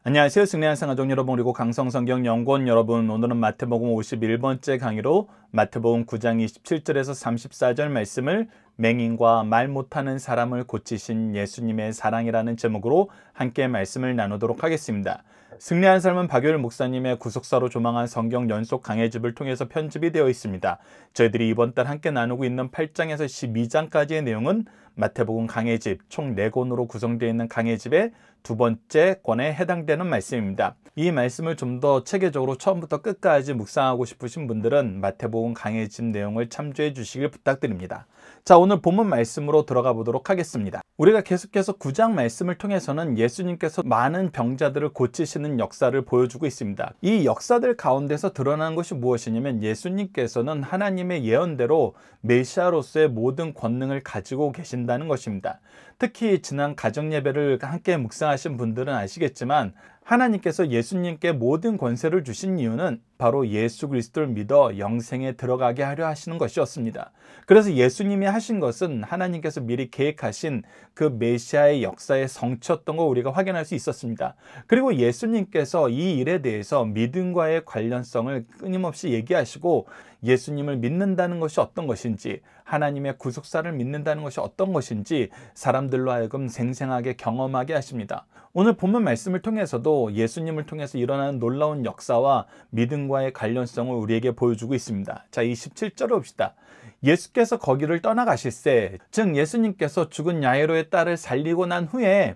안녕하세요. 승리한 생활종 여러분, 그리고 강성성경 연구원 여러분, 오늘은 마태복음 51번째 강의로 마태복음 9장 27절에서 34절 말씀을 맹인과 말 못하는 사람을 고치신 예수님의 사랑이라는 제목으로 함께 말씀을 나누도록 하겠습니다. 승리한 삶은 박효율 목사님의 구속사로 조망한 성경 연속 강해집을 통해서 편집이 되어 있습니다. 저희들이 이번 달 함께 나누고 있는 8장에서 12장까지의 내용은 마태복음 강해집 총 4권으로 구성되어 있는 강해집의 두 번째 권에 해당되는 말씀입니다. 이 말씀을 좀 더 체계적으로 처음부터 끝까지 묵상하고 싶으신 분들은 마태복음 강해집 내용을 참조해 주시길 부탁드립니다. 자, 오늘 본문 말씀으로 들어가 보도록 하겠습니다. 우리가 계속해서 9장 말씀을 통해서는 예수님께서 많은 병자들을 고치시는 역사를 보여주고 있습니다. 이 역사들 가운데서 드러나는 것이 무엇이냐면 예수님께서는 하나님의 예언대로 메시아로서의 모든 권능을 가지고 계신다는 것입니다. 특히 지난 가정예배를 함께 묵상하신 분들은 아시겠지만 하나님께서 예수님께 모든 권세를 주신 이유는 바로 예수 그리스도를 믿어 영생에 들어가게 하려 하시는 것이었습니다. 그래서 예수님이 하신 것은 하나님께서 미리 계획하신 그 메시아의 역사의 성취였던 거 우리가 확인할 수 있었습니다. 그리고 예수님께서 이 일에 대해서 믿음과의 관련성을 끊임없이 얘기하시고 예수님을 믿는다는 것이 어떤 것인지, 하나님의 구속사를 믿는다는 것이 어떤 것인지 사람들로 하여금 생생하게 경험하게 하십니다. 오늘 본문 말씀을 통해서도 예수님을 통해서 일어나는 놀라운 역사와 믿음과의 관련성을 우리에게 보여주고 있습니다. 자, 27절을 봅시다. 예수께서 거기를 떠나가실새, 즉 예수님께서 죽은 야이로의 딸을 살리고 난 후에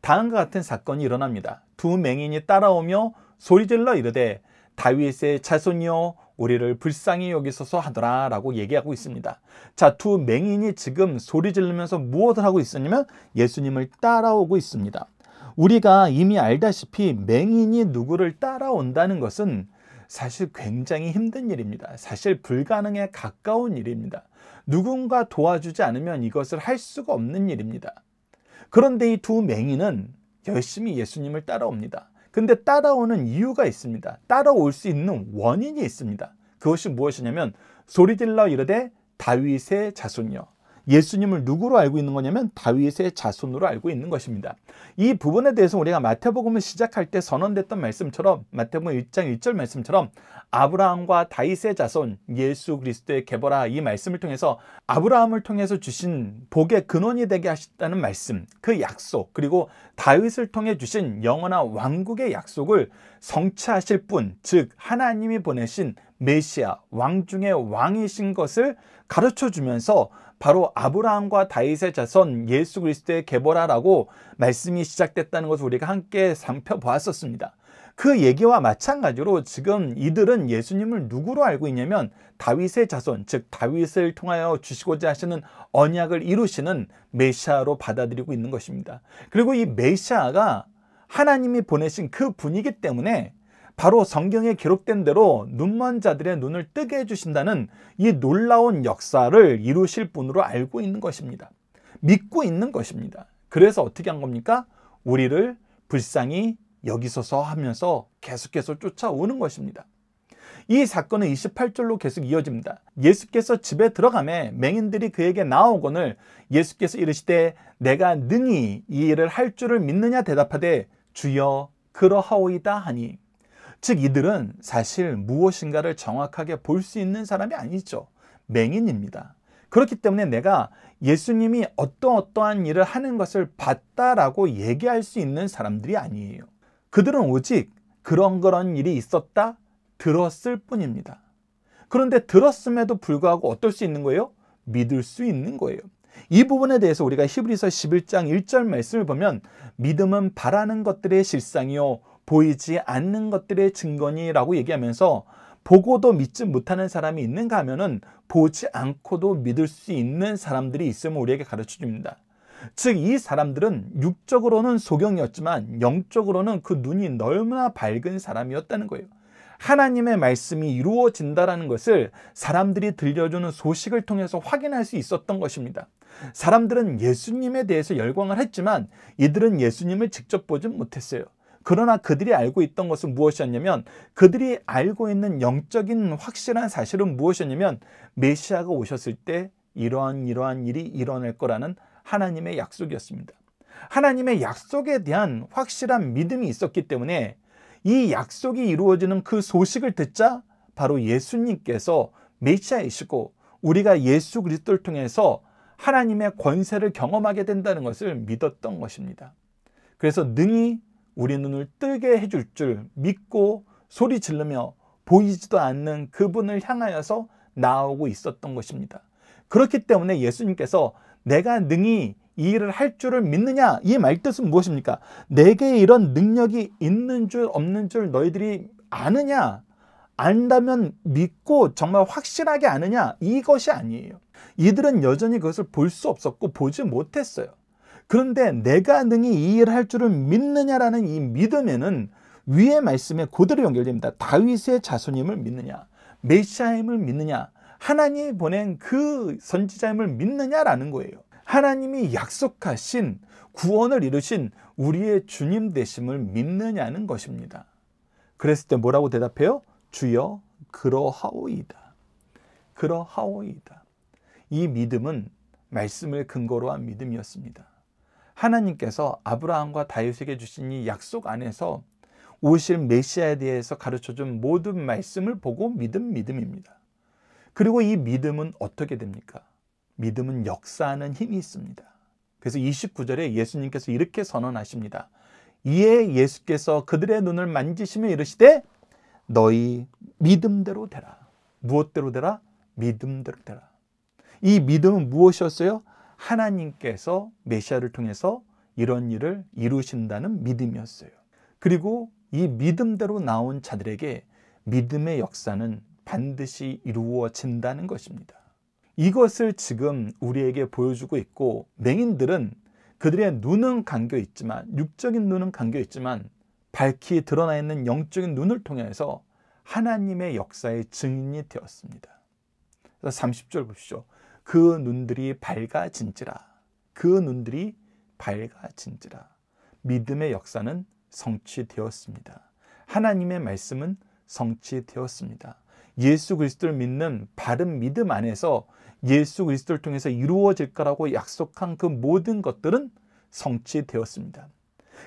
다음과 같은 사건이 일어납니다. 두 맹인이 따라오며 소리질러 이르되 다윗의 자손이여 우리를 불쌍히 여기소서 하더라 라고 얘기하고 있습니다. 자, 두 맹인이 지금 소리 지르면서 무엇을 하고 있었냐면 예수님을 따라오고 있습니다. 우리가 이미 알다시피 맹인이 누구를 따라온다는 것은 사실 굉장히 힘든 일입니다. 사실 불가능에 가까운 일입니다. 누군가 도와주지 않으면 이것을 할 수가 없는 일입니다. 그런데 이 두 맹인은 열심히 예수님을 따라옵니다. 근데 따라오는 이유가 있습니다. 따라올 수 있는 원인이 있습니다. 그것이 무엇이냐면 소리질러 이르되 다윗의 자손이요. 예수님을 누구로 알고 있는 거냐면 다윗의 자손으로 알고 있는 것입니다. 이 부분에 대해서 우리가 마태복음을 시작할 때 선언됐던 말씀처럼 마태복음 1장 1절 말씀처럼 아브라함과 다윗의 자손 예수 그리스도의 계보라, 이 말씀을 통해서 아브라함을 통해서 주신 복의 근원이 되게 하셨다는 말씀, 그 약속, 그리고 다윗을 통해 주신 영원한 왕국의 약속을 성취하실 분, 즉 하나님이 보내신 메시아, 왕 중의 왕이신 것을 가르쳐 주면서 바로 아브라함과 다윗의 자손 예수 그리스도의 계보라라고 말씀이 시작됐다는 것을 우리가 함께 살펴보았었습니다. 그 얘기와 마찬가지로 지금 이들은 예수님을 누구로 알고 있냐면 다윗의 자손, 즉 다윗을 통하여 주시고자 하시는 언약을 이루시는 메시아로 받아들이고 있는 것입니다. 그리고 이 메시아가 하나님이 보내신 그 분이기 때문에 바로 성경에 기록된 대로 눈먼 자들의 눈을 뜨게 해주신다는 이 놀라운 역사를 이루실 분으로 알고 있는 것입니다. 믿고 있는 것입니다. 그래서 어떻게 한 겁니까? 우리를 불쌍히 여기소서 하면서 계속해서 쫓아오는 것입니다. 이 사건은 28절로 계속 이어집니다. 예수께서 집에 들어가매 맹인들이 그에게 나오거늘 예수께서 이르시되 내가 능히 이 일을 할 줄을 믿느냐 대답하되 주여 그러하오이다 하니, 즉 이들은 사실 무엇인가를 정확하게 볼 수 있는 사람이 아니죠. 맹인입니다. 그렇기 때문에 내가 예수님이 어떠한 일을 하는 것을 봤다라고 얘기할 수 있는 사람들이 아니에요. 그들은 오직 그런 일이 있었다 들었을 뿐입니다. 그런데 들었음에도 불구하고 어떨 수 있는 거예요? 믿을 수 있는 거예요. 이 부분에 대해서 우리가 히브리서 11장 1절 말씀을 보면 믿음은 바라는 것들의 실상이요 보이지 않는 것들의 증거니라고 얘기하면서 보고도 믿지 못하는 사람이 있는가 하면은 보지 않고도 믿을 수 있는 사람들이 있음을 우리에게 가르쳐 줍니다. 즉 이 사람들은 육적으로는 소경이었지만 영적으로는 그 눈이 너무나 밝은 사람이었다는 거예요. 하나님의 말씀이 이루어진다라는 것을 사람들이 들려주는 소식을 통해서 확인할 수 있었던 것입니다. 사람들은 예수님에 대해서 열광을 했지만 이들은 예수님을 직접 보지 못했어요. 그러나 그들이 알고 있던 것은 무엇이었냐면, 그들이 알고 있는 영적인 확실한 사실은 무엇이었냐면 메시아가 오셨을 때 이러한 일이 일어날 거라는 하나님의 약속이었습니다. 하나님의 약속에 대한 확실한 믿음이 있었기 때문에 이 약속이 이루어지는 그 소식을 듣자 바로 예수님께서 메시아이시고 우리가 예수 그리스도를 통해서 하나님의 권세를 경험하게 된다는 것을 믿었던 것입니다. 그래서 능히 우리 눈을 뜨게 해줄 줄 믿고 소리 지르며 보이지도 않는 그분을 향하여서 나오고 있었던 것입니다. 그렇기 때문에 예수님께서 내가 능히 이 일을 할 줄을 믿느냐? 이 말뜻은 무엇입니까? 내게 이런 능력이 있는 줄 없는 줄 너희들이 아느냐? 안다면 믿고 정말 확실하게 아느냐? 이것이 아니에요. 이들은 여전히 그것을 볼 수 없었고 보지 못했어요. 그런데 내가 능히 이 일을 할 줄을 믿느냐라는 이 믿음에는 위의 말씀에 그대로 연결됩니다. 다윗의 자손임을 믿느냐? 메시아임을 믿느냐? 하나님이 보낸 그 선지자임을 믿느냐라는 거예요. 하나님이 약속하신 구원을 이루신 우리의 주님 되심을 믿느냐는 것입니다. 그랬을 때 뭐라고 대답해요? 주여 그러하오이다. 그러하오이다. 이 믿음은 말씀을 근거로 한 믿음이었습니다. 하나님께서 아브라함과 다윗에게 주신 이 약속 안에서 오실 메시아에 대해서 가르쳐준 모든 말씀을 보고 믿은 믿음입니다. 그리고 이 믿음은 어떻게 됩니까? 믿음은 역사하는 힘이 있습니다. 그래서 29절에 예수님께서 이렇게 선언하십니다. 이에 예수께서 그들의 눈을 만지시며 이르시되 너희 믿음대로 되라. 무엇대로 되라? 믿음대로 되라. 이 믿음은 무엇이었어요? 하나님께서 메시아를 통해서 이런 일을 이루신다는 믿음이었어요. 그리고 이 믿음대로 나온 자들에게 믿음의 역사는 반드시 이루어진다는 것입니다. 이것을 지금 우리에게 보여주고 있고 맹인들은 그들의 눈은 감겨 있지만 육적인 눈은 감겨 있지만 밝히 드러나 있는 영적인 눈을 통해서 하나님의 역사의 증인이 되었습니다. 그래서 30절 보십시오. 그 눈들이 밝아진지라. 그 눈들이 밝아진지라. 믿음의 역사는 성취되었습니다. 하나님의 말씀은 성취되었습니다. 예수 그리스도를 믿는 바른 믿음 안에서 예수 그리스도를 통해서 이루어질 거라고 약속한 그 모든 것들은 성취되었습니다.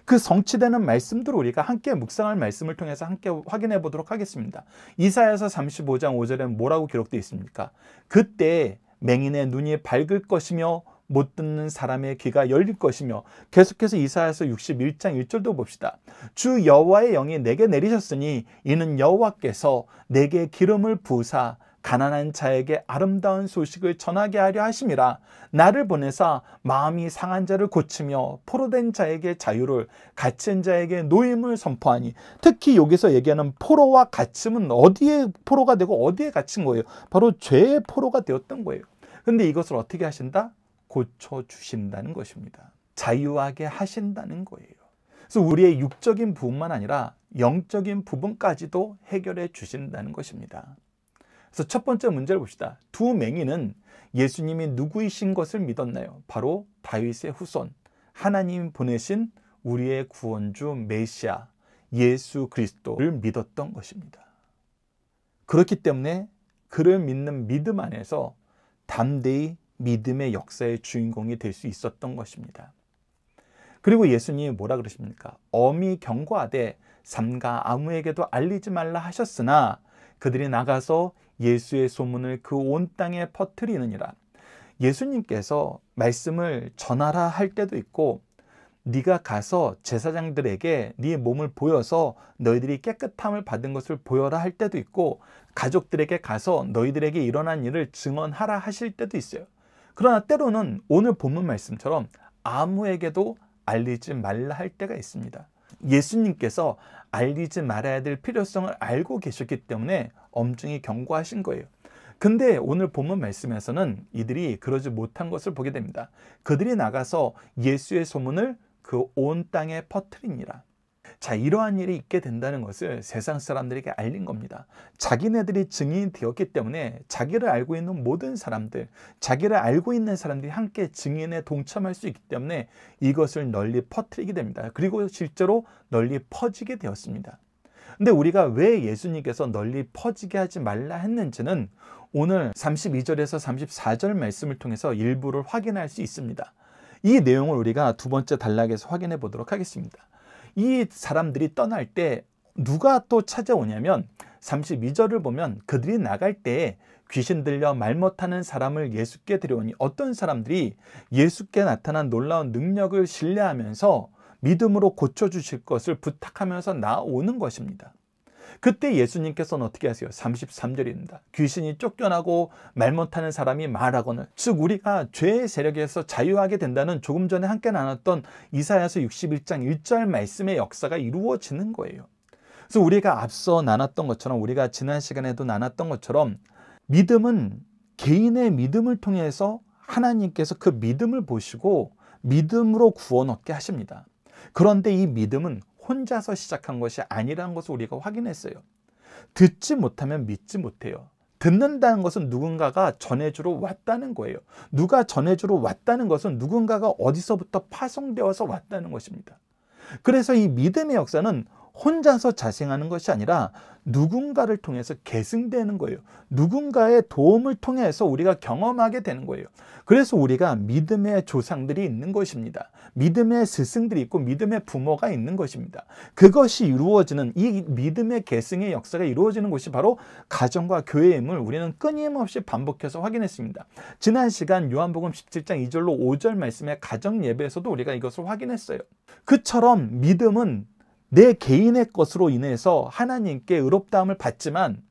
그 성취되는 말씀들을 우리가 함께 묵상할 말씀을 통해서 함께 확인해 보도록 하겠습니다. 이사야서 35장 5절에 뭐라고 기록되어 있습니까? 그때 맹인의 눈이 밝을 것이며 못 듣는 사람의 귀가 열릴 것이며, 계속해서 이사야서 61장 1절도 봅시다. 주 여호와의 영이 내게 내리셨으니 이는 여호와께서 내게 기름을 부으사 가난한 자에게 아름다운 소식을 전하게 하려 하심이라. 나를 보내사 마음이 상한 자를 고치며 포로된 자에게 자유를, 갇힌 자에게 노임을 선포하니. 특히 여기서 얘기하는 포로와 갇힘은 어디에 포로가 되고 어디에 갇힌 거예요? 바로 죄의 포로가 되었던 거예요. 근데 이것을 어떻게 하신다? 고쳐주신다는 것입니다. 자유하게 하신다는 거예요. 그래서 우리의 육적인 부분만 아니라 영적인 부분까지도 해결해 주신다는 것입니다. 그래서 첫 번째 문제를 봅시다. 두 맹인은 예수님이 누구이신 것을 믿었나요? 바로 다윗의 후손, 하나님 보내신 우리의 구원주 메시아 예수 그리스도를 믿었던 것입니다. 그렇기 때문에 그를 믿는 믿음 안에서 담대히 믿음의 역사의 주인공이 될 수 있었던 것입니다. 그리고 예수님이 뭐라 그러십니까? 엄히 경고하되 삼가 아무에게도 알리지 말라 하셨으나 그들이 나가서 예수의 소문을 그 온 땅에 퍼뜨리느니라. 예수님께서 말씀을 전하라 할 때도 있고, 네가 가서 제사장들에게 네 몸을 보여서 너희들이 깨끗함을 받은 것을 보여라 할 때도 있고, 가족들에게 가서 너희들에게 일어난 일을 증언하라 하실 때도 있어요. 그러나 때로는 오늘 본문 말씀처럼 아무에게도 알리지 말라 할 때가 있습니다. 예수님께서 알리지 말아야 될 필요성을 알고 계셨기 때문에 엄중히 경고하신 거예요. 근데 오늘 본문 말씀에서는 이들이 그러지 못한 것을 보게 됩니다. 그들이 나가서 예수의 소문을 그 온 땅에 퍼뜨리니라. 자, 이러한 일이 있게 된다는 것을 세상 사람들에게 알린 겁니다. 자기네들이 증인이 되었기 때문에 자기를 알고 있는 모든 사람들, 자기를 알고 있는 사람들이 함께 증인에 동참할 수 있기 때문에 이것을 널리 퍼뜨리게 됩니다. 그리고 실제로 널리 퍼지게 되었습니다. 근데 우리가 왜 예수님께서 널리 퍼지게 하지 말라 했는지는 오늘 32절에서 34절 말씀을 통해서 일부를 확인할 수 있습니다. 이 내용을 우리가 두 번째 단락에서 확인해 보도록 하겠습니다. 이 사람들이 떠날 때 누가 또 찾아오냐면 32절을 보면 그들이 나갈 때에 귀신 들려 말 못하는 사람을 예수께 데려오니 어떤 사람들이 예수께 나타난 놀라운 능력을 신뢰하면서 믿음으로 고쳐주실 것을 부탁하면서 나오는 것입니다. 그때 예수님께서는 어떻게 하세요? 33절입니다. 귀신이 쫓겨나고 말 못하는 사람이 말하거늘, 즉 우리가 죄의 세력에서 자유하게 된다는 조금 전에 함께 나눴던 이사야서 61장 1절 말씀의 역사가 이루어지는 거예요. 그래서 우리가 앞서 나눴던 것처럼, 우리가 지난 시간에도 나눴던 것처럼, 믿음은 개인의 믿음을 통해서 하나님께서 그 믿음을 보시고 믿음으로 구원 얻게 하십니다. 그런데 이 믿음은 혼자서 시작한 것이 아니라는 것을 우리가 확인했어요. 듣지 못하면 믿지 못해요. 듣는다는 것은 누군가가 전해주러 왔다는 거예요. 누가 전해주러 왔다는 것은 누군가가 어디서부터 파송되어서 왔다는 것입니다. 그래서 이 믿음의 역사는 혼자서 자생하는 것이 아니라 누군가를 통해서 계승되는 거예요. 누군가의 도움을 통해서 우리가 경험하게 되는 거예요. 그래서 우리가 믿음의 조상들이 있는 것입니다. 믿음의 스승들이 있고 믿음의 부모가 있는 것입니다. 그것이 이루어지는, 이 믿음의 계승의 역사가 이루어지는 곳이 바로 가정과 교회임을 우리는 끊임없이 반복해서 확인했습니다. 지난 시간 요한복음 17장 2절로 5절 말씀의 가정 예배에서도 우리가 이것을 확인했어요. 그처럼 믿음은 내 개인의 것으로 인해서 하나님께 의롭다함을 받지만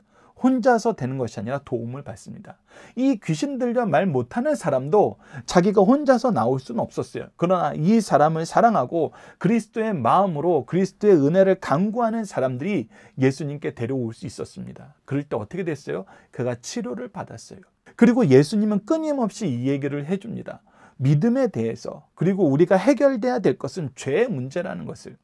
혼자서 되는 것이 아니라 도움을 받습니다. 이 귀신 들려 말 못하는 사람도 자기가 혼자서 나올 수는 없었어요. 그러나 이 사람을 사랑하고 그리스도의 마음으로 그리스도의 은혜를 간구하는 사람들이 예수님께 데려올 수 있었습니다. 그럴 때 어떻게 됐어요? 그가 치료를 받았어요. 그리고 예수님은 끊임없이 이 얘기를 해줍니다. 믿음에 대해서, 그리고 우리가 해결돼야 될 것은 죄의 문제라는 것을.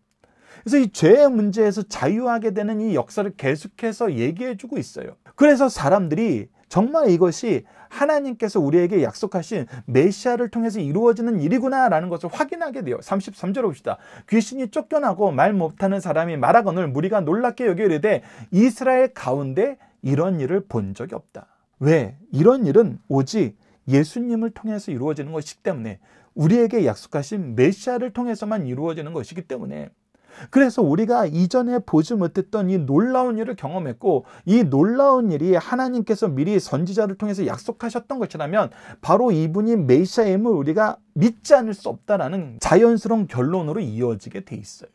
그래서 이 죄의 문제에서 자유하게 되는 이 역사를 계속해서 얘기해주고 있어요. 그래서 사람들이 정말 이것이 하나님께서 우리에게 약속하신 메시아를 통해서 이루어지는 일이구나 라는 것을 확인하게 돼요. 33절 봅시다. 귀신이 쫓겨나고 말 못하는 사람이 말하거늘 무리가 놀랍게 여겨 이르되 이스라엘 가운데 이런 일을 본 적이 없다. 왜? 이런 일은 오직 예수님을 통해서 이루어지는 것이기 때문에, 우리에게 약속하신 메시아를 통해서만 이루어지는 것이기 때문에, 그래서 우리가 이전에 보지 못했던 이 놀라운 일을 경험했고, 이 놀라운 일이 하나님께서 미리 선지자를 통해서 약속하셨던 것이라면 바로 이분이 메시아임을 우리가 믿지 않을 수 없다라는 자연스러운 결론으로 이어지게 돼 있어요.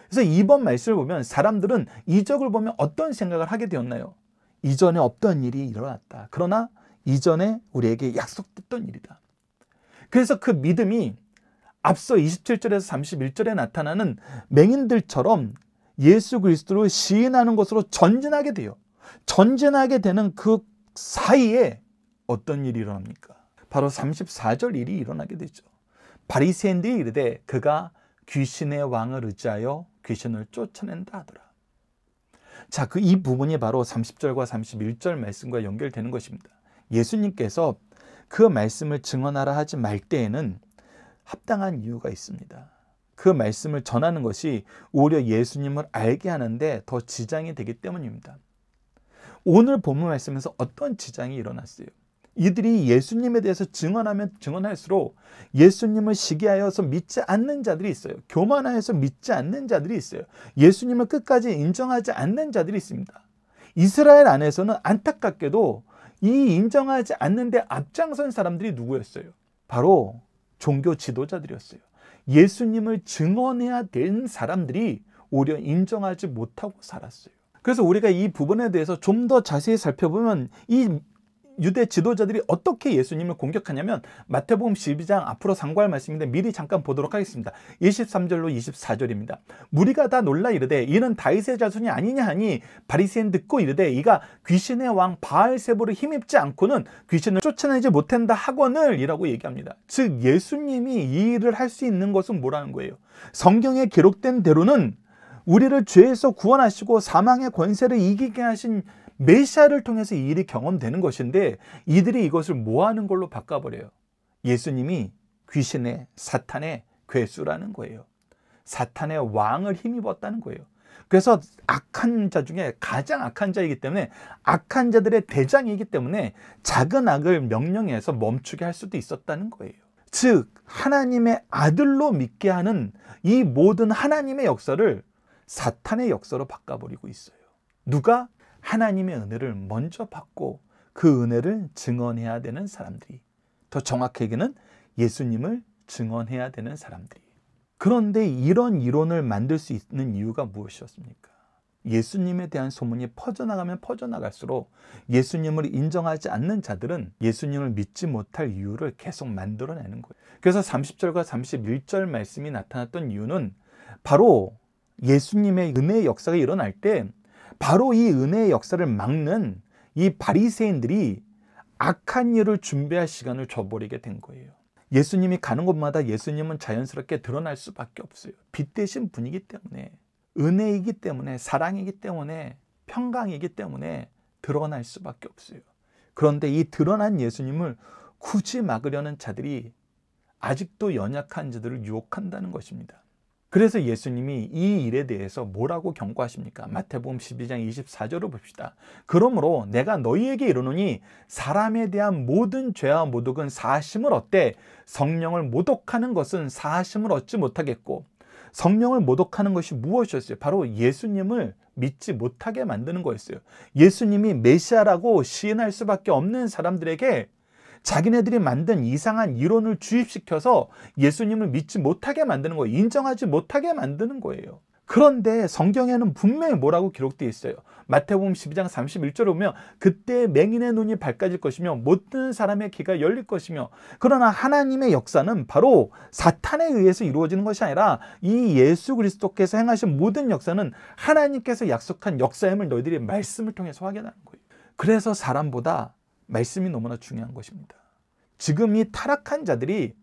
그래서 이번 말씀을 보면 사람들은 이적을 보면 어떤 생각을 하게 되었나요? 이전에 없던 일이 일어났다. 그러나 이전에 우리에게 약속됐던 일이다. 그래서 그 믿음이 앞서 27절에서 31절에 나타나는 맹인들처럼 예수 그리스도를 시인하는 것으로 전진하게 돼요. 전진하게 되는 그 사이에 어떤 일이 일어납니까? 바로 34절 일이 일어나게 되죠. 바리새인들이 이르되 그가 귀신의 왕을 의지하여 귀신을 쫓아낸다 하더라. 자, 이 부분이 바로 30절과 31절 말씀과 연결되는 것입니다. 예수님께서 그 말씀을 증언하라 하지 말 때에는 합당한 이유가 있습니다. 그 말씀을 전하는 것이 오히려 예수님을 알게 하는데 더 지장이 되기 때문입니다. 오늘 본문 말씀에서 어떤 지장이 일어났어요? 이들이 예수님에 대해서 증언하면 증언할수록 예수님을 시기하여서 믿지 않는 자들이 있어요. 교만하여서 믿지 않는 자들이 있어요. 예수님을 끝까지 인정하지 않는 자들이 있습니다. 이스라엘 안에서는 안타깝게도 이 인정하지 않는데 앞장선 사람들이 누구였어요? 바로 종교 지도자들이었어요. 예수님을 증언해야 된 사람들이 오히려 인정하지 못하고 살았어요. 그래서 우리가 이 부분에 대해서 좀 더 자세히 살펴보면 이 유대 지도자들이 어떻게 예수님을 공격하냐면 마태복음 12장 앞으로 상고할 말씀인데 미리 잠깐 보도록 하겠습니다. 23절로 24절입니다. 무리가 다 놀라 이르되 이는 다윗의 자손이 아니냐 하니 바리새인 듣고 이르되 이가 귀신의 왕 바알세부를 힘입지 않고는 귀신을 쫓아내지 못한다 하거늘 이라고 얘기합니다. 즉 예수님이 이 일을 할 수 있는 것은 뭐라는 거예요? 성경에 기록된 대로는 우리를 죄에서 구원하시고 사망의 권세를 이기게 하신 메시아를 통해서 이 일이 경험되는 것인데 이들이 이것을 뭐하는 걸로 바꿔버려요? 예수님이 귀신의 사탄의 괴수라는 거예요. 사탄의 왕을 힘입었다는 거예요. 그래서 악한 자 중에 가장 악한 자이기 때문에, 악한 자들의 대장이기 때문에 작은 악을 명령해서 멈추게 할 수도 있었다는 거예요. 즉 하나님의 아들로 믿게 하는 이 모든 하나님의 역사를 사탄의 역사로 바꿔버리고 있어요. 누가? 하나님의 은혜를 먼저 받고 그 은혜를 증언해야 되는 사람들이, 더 정확히 얘기는 예수님을 증언해야 되는 사람들이. 그런데 이런 이론을 만들 수 있는 이유가 무엇이었습니까? 예수님에 대한 소문이 퍼져나가면 퍼져나갈수록 예수님을 인정하지 않는 자들은 예수님을 믿지 못할 이유를 계속 만들어내는 거예요. 그래서 30절과 31절 말씀이 나타났던 이유는 바로 예수님의 은혜의 역사가 일어날 때 바로 이 은혜의 역사를 막는 이 바리새인들이 악한 일을 준비할 시간을 줘버리게 된 거예요. 예수님이 가는 곳마다 예수님은 자연스럽게 드러날 수밖에 없어요. 빛 대신 분이기 때문에, 은혜이기 때문에, 사랑이기 때문에, 평강이기 때문에 드러날 수밖에 없어요. 그런데 이 드러난 예수님을 굳이 막으려는 자들이 아직도 연약한 자들을 유혹한다는 것입니다. 그래서 예수님이 이 일에 대해서 뭐라고 경고하십니까? 마태복음 12장 24절을 봅시다. 그러므로 내가 너희에게 이르노니 사람에 대한 모든 죄와 모독은 사하심을 얻되 성령을 모독하는 것은 사하심을 얻지 못하겠고, 성령을 모독하는 것이 무엇이었어요? 바로 예수님을 믿지 못하게 만드는 거였어요. 예수님이 메시아라고 시인할 수밖에 없는 사람들에게 자기네들이 만든 이상한 이론을 주입시켜서 예수님을 믿지 못하게 만드는 거예요. 인정하지 못하게 만드는 거예요. 그런데 성경에는 분명히 뭐라고 기록되어 있어요. 마태복음 12장 31절에 보면 그때 맹인의 눈이 밝아질 것이며 못 듣는 사람의 귀가 열릴 것이며, 그러나 하나님의 역사는 바로 사탄에 의해서 이루어지는 것이 아니라 이 예수 그리스도께서 행하신 모든 역사는 하나님께서 약속한 역사임을 너희들이 말씀을 통해서 확인하는 거예요. 그래서 사람보다 말씀이 너무나 중요한 것입니다. 지금 이 타락한 자들이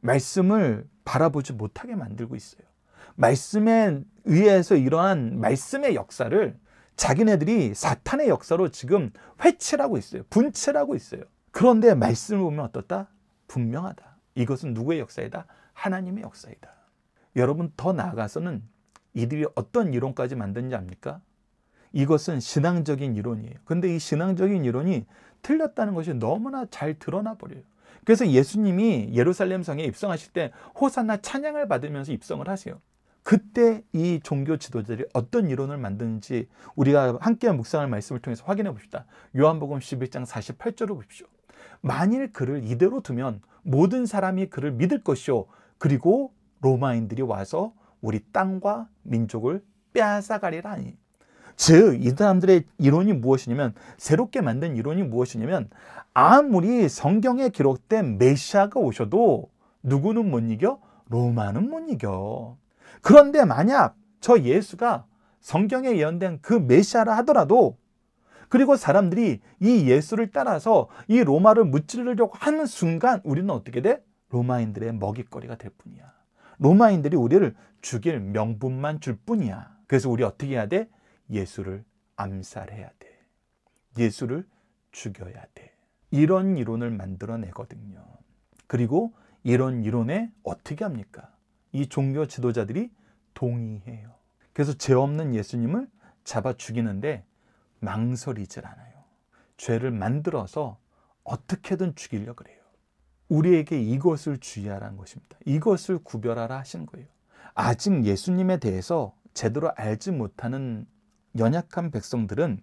말씀을 바라보지 못하게 만들고 있어요. 말씀에 의해서 일어난 말씀의 역사를 자기네들이 사탄의 역사로 지금 회칠하고 있어요. 분칠하고 있어요. 그런데 말씀을 보면 어떻다? 분명하다. 이것은 누구의 역사이다? 하나님의 역사이다. 여러분, 더 나아가서는 이들이 어떤 이론까지 만드는지 압니까? 이것은 신앙적인 이론이에요. 근데 이 신앙적인 이론이 틀렸다는 것이 너무나 잘 드러나 버려요. 그래서 예수님이 예루살렘 성에 입성하실 때 호산나 찬양을 받으면서 입성을 하세요. 그때 이 종교 지도자들이 어떤 이론을 만드는지 우리가 함께 묵상할 말씀을 통해서 확인해 봅시다. 요한복음 11장 48절을 보십시오. 만일 그를 이대로 두면 모든 사람이 그를 믿을 것이요, 그리고 로마인들이 와서 우리 땅과 민족을 빼앗아가리라 하니. 즉, 이 사람들의 이론이 무엇이냐면, 새롭게 만든 이론이 무엇이냐면, 아무리 성경에 기록된 메시아가 오셔도 누구는 못 이겨? 로마는 못 이겨. 그런데 만약 저 예수가 성경에 예언된 그 메시아라 하더라도, 그리고 사람들이 이 예수를 따라서 이 로마를 무찌르려고 하는 순간 우리는 어떻게 돼? 로마인들의 먹잇거리가 될 뿐이야. 로마인들이 우리를 죽일 명분만 줄 뿐이야. 그래서 우리 어떻게 해야 돼? 예수를 암살해야 돼. 예수를 죽여야 돼. 이런 이론을 만들어내거든요. 그리고 이런 이론에 어떻게 합니까? 이 종교 지도자들이 동의해요. 그래서 죄 없는 예수님을 잡아 죽이는데 망설이질 않아요. 죄를 만들어서 어떻게든 죽이려고 그래요. 우리에게 이것을 주의하라는 것입니다. 이것을 구별하라 하시는 거예요. 아직 예수님에 대해서 제대로 알지 못하는 연약한 백성들은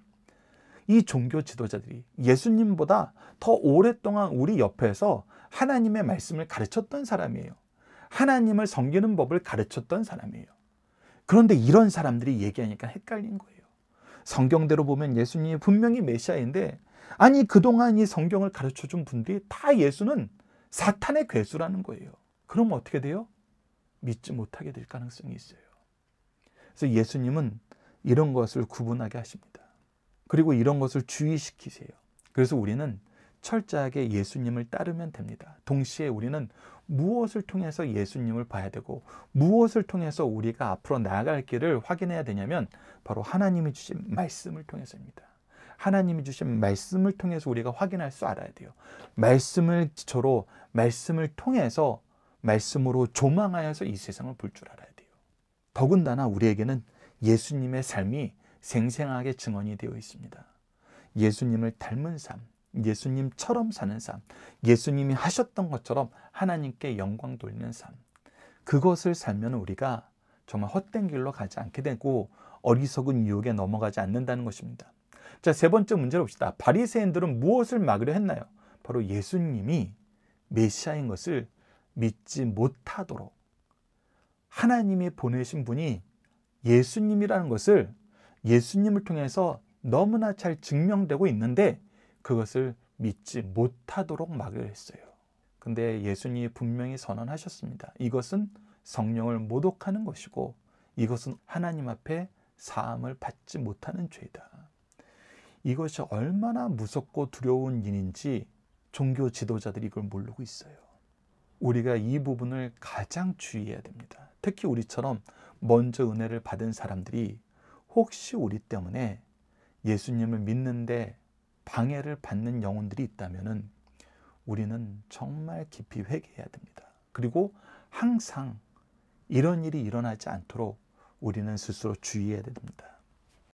이 종교 지도자들이 예수님보다 더 오랫동안 우리 옆에서 하나님의 말씀을 가르쳤던 사람이에요. 하나님을 섬기는 법을 가르쳤던 사람이에요. 그런데 이런 사람들이 얘기하니까 헷갈린 거예요. 성경대로 보면 예수님이 분명히 메시아인데, 아니 그동안 이 성경을 가르쳐준 분들이 다 예수는 사탄의 괴수라는 거예요. 그럼 어떻게 돼요? 믿지 못하게 될 가능성이 있어요. 그래서 예수님은 이런 것을 구분하게 하십니다. 그리고 이런 것을 주의시키세요. 그래서 우리는 철저하게 예수님을 따르면 됩니다. 동시에 우리는 무엇을 통해서 예수님을 봐야 되고 무엇을 통해서 우리가 앞으로 나아갈 길을 확인해야 되냐면 바로 하나님이 주신 말씀을 통해서입니다. 하나님이 주신 말씀을 통해서 우리가 확인할 수 알아야 돼요. 말씀을 기초로, 말씀을 통해서, 말씀으로 조망하여서 이 세상을 볼 줄 알아야 돼요. 더군다나 우리에게는 예수님의 삶이 생생하게 증언이 되어 있습니다. 예수님을 닮은 삶, 예수님처럼 사는 삶, 예수님이 하셨던 것처럼 하나님께 영광 돌리는 삶, 그것을 살면 우리가 정말 헛된 길로 가지 않게 되고 어리석은 유혹에 넘어가지 않는다는 것입니다. 자, 세 번째 문제를 봅시다. 바리새인들은 무엇을 막으려 했나요? 바로 예수님이 메시아인 것을 믿지 못하도록, 하나님이 보내신 분이 예수님이라는 것을 예수님을 통해서 너무나 잘 증명되고 있는데 그것을 믿지 못하도록 막으려 했어요. 근데 예수님이 분명히 선언하셨습니다. 이것은 성령을 모독하는 것이고 이것은 하나님 앞에 사함을 받지 못하는 죄다. 이것이 얼마나 무섭고 두려운 일인지 종교 지도자들이 이걸 모르고 있어요. 우리가 이 부분을 가장 주의해야 됩니다. 특히 우리처럼 먼저 은혜를 받은 사람들이 혹시 우리 때문에 예수님을 믿는데 방해를 받는 영혼들이 있다면 우리는 정말 깊이 회개해야 됩니다. 그리고 항상 이런 일이 일어나지 않도록 우리는 스스로 주의해야 됩니다.